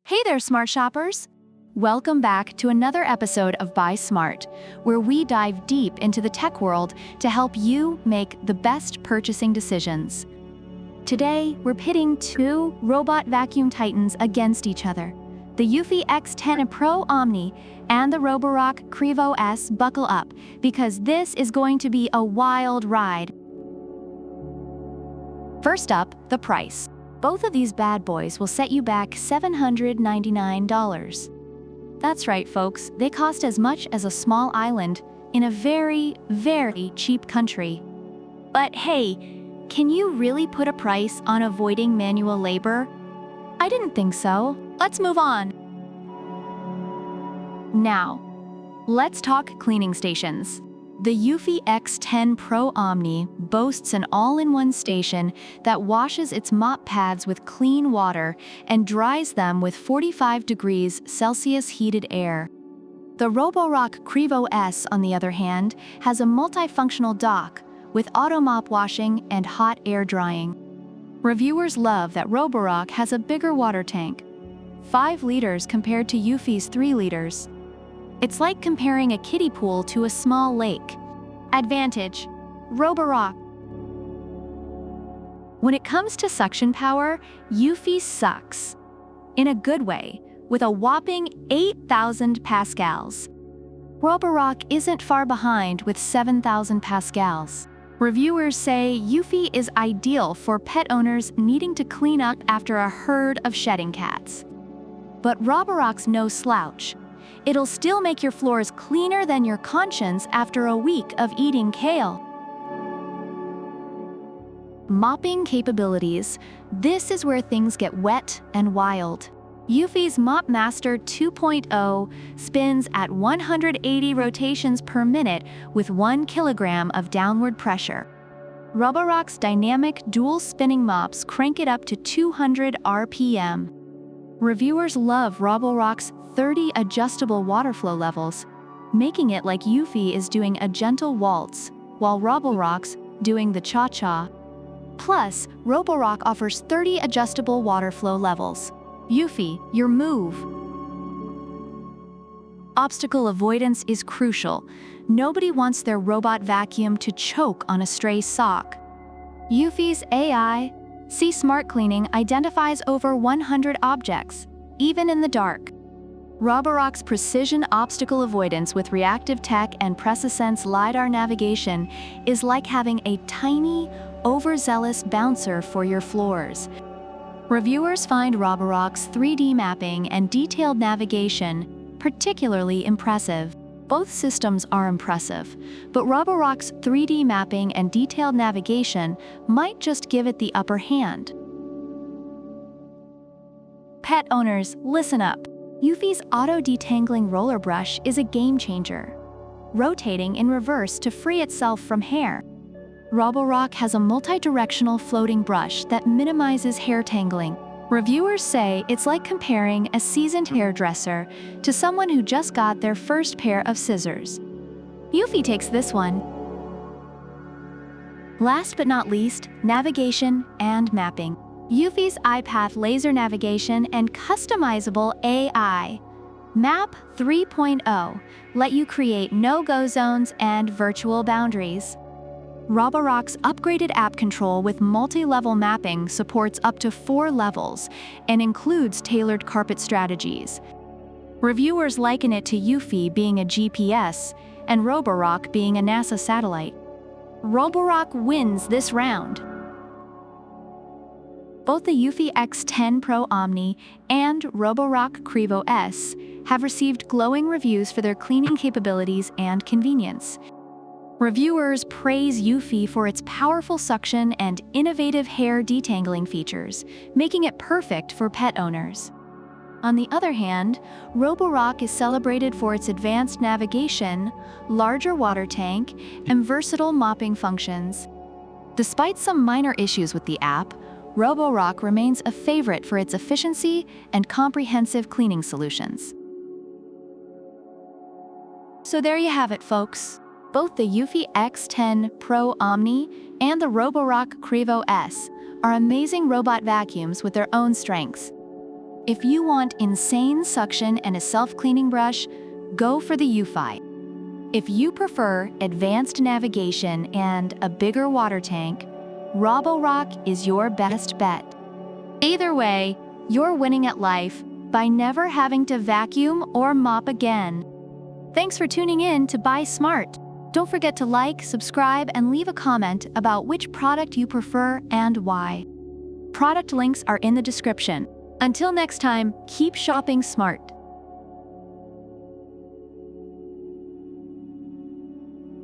Hey there, smart shoppers! Welcome back to another episode of Buy Smart, where we dive deep into the tech world to help you make the best purchasing decisions. Today, we're pitting two robot vacuum titans against each other, the eufy X10 Pro Omni and the roborock Qrevo S. Buckle up, because this is going to be a wild ride. First up, the price. Both of these bad boys will set you back $799. That's right, folks, they cost as much as a small island in a very, very cheap country. But hey, can you really put a price on avoiding manual labor? I didn't think so. Let's move on. Now, let's talk cleaning stations. The eufy X10 Pro Omni boasts an all-in-one station that washes its mop pads with clean water and dries them with 45 degrees Celsius heated air. The roborock Qrevo S, on the other hand, has a multifunctional dock with auto mop washing and hot air drying. Reviewers love that roborock has a bigger water tank, 5 liters compared to eufy's 3 liters. It's like comparing a kiddie pool to a small lake. Advantage: roborock. When it comes to suction power, eufy sucks. In a good way, with a whopping 8,000 pascals. Roborock isn't far behind with 7,000 pascals. Reviewers say eufy is ideal for pet owners needing to clean up after a herd of shedding cats. But roborock's no slouch. It'll still make your floors cleaner than your conscience after a week of eating kale. Mopping capabilities. This is where things get wet and wild. Eufy's Mop Master 2.0 spins at 180 rotations per minute with 1 kilogram of downward pressure. Roborock's dynamic dual spinning mops crank it up to 200 RPM. Reviewers love roborock's 30 adjustable water flow levels, making it like eufy is doing a gentle waltz, while roborock's doing the cha-cha. Plus, roborock offers 30 adjustable water flow levels. Eufy, your move. Obstacle avoidance is crucial. Nobody wants their robot vacuum to choke on a stray sock. Eufy's AI, Smart Cleaning, identifies over 100 objects, even in the dark. Roborock's precision obstacle avoidance with reactive tech and PreciSense LiDAR navigation is like having a tiny, overzealous bouncer for your floors. Reviewers find roborock's 3D mapping and detailed navigation particularly impressive. Both systems are impressive, but roborock's 3D mapping and detailed navigation might just give it the upper hand. Pet owners, listen up. Eufy's auto-detangling roller brush is a game-changer, rotating in reverse to free itself from hair. Roborock has a multi-directional floating brush that minimizes hair tangling. Reviewers say it's like comparing a seasoned hairdresser to someone who just got their first pair of scissors. Eufy takes this one. Last but not least, navigation and mapping. Eufy's iPath laser navigation and customizable AI. Map 3.0 let you create no-go zones and virtual boundaries. Roborock's upgraded app control with multi-level mapping supports up to 4 levels and includes tailored carpet strategies. Reviewers liken it to eufy being a GPS and roborock being a NASA satellite. Roborock wins this round. Both the eufy X10 Pro Omni and roborock Qrevo S have received glowing reviews for their cleaning capabilities and convenience. Reviewers praise eufy for its powerful suction and innovative hair detangling features, making it perfect for pet owners. On the other hand, roborock is celebrated for its advanced navigation, larger water tank, and versatile mopping functions. Despite some minor issues with the app, roborock remains a favorite for its efficiency and comprehensive cleaning solutions. So there you have it, folks. Both the eufy X10 Pro Omni and the roborock Qrevo S are amazing robot vacuums with their own strengths. If you want insane suction and a self-cleaning brush, go for the eufy. If you prefer advanced navigation and a bigger water tank, roborock is your best bet. Either way, you're winning at life by never having to vacuum or mop again. Thanks for tuning in to Buy Smart. Don't forget to like, subscribe, and leave a comment about which product you prefer and why. Product links are in the description. Until next time, keep shopping smart.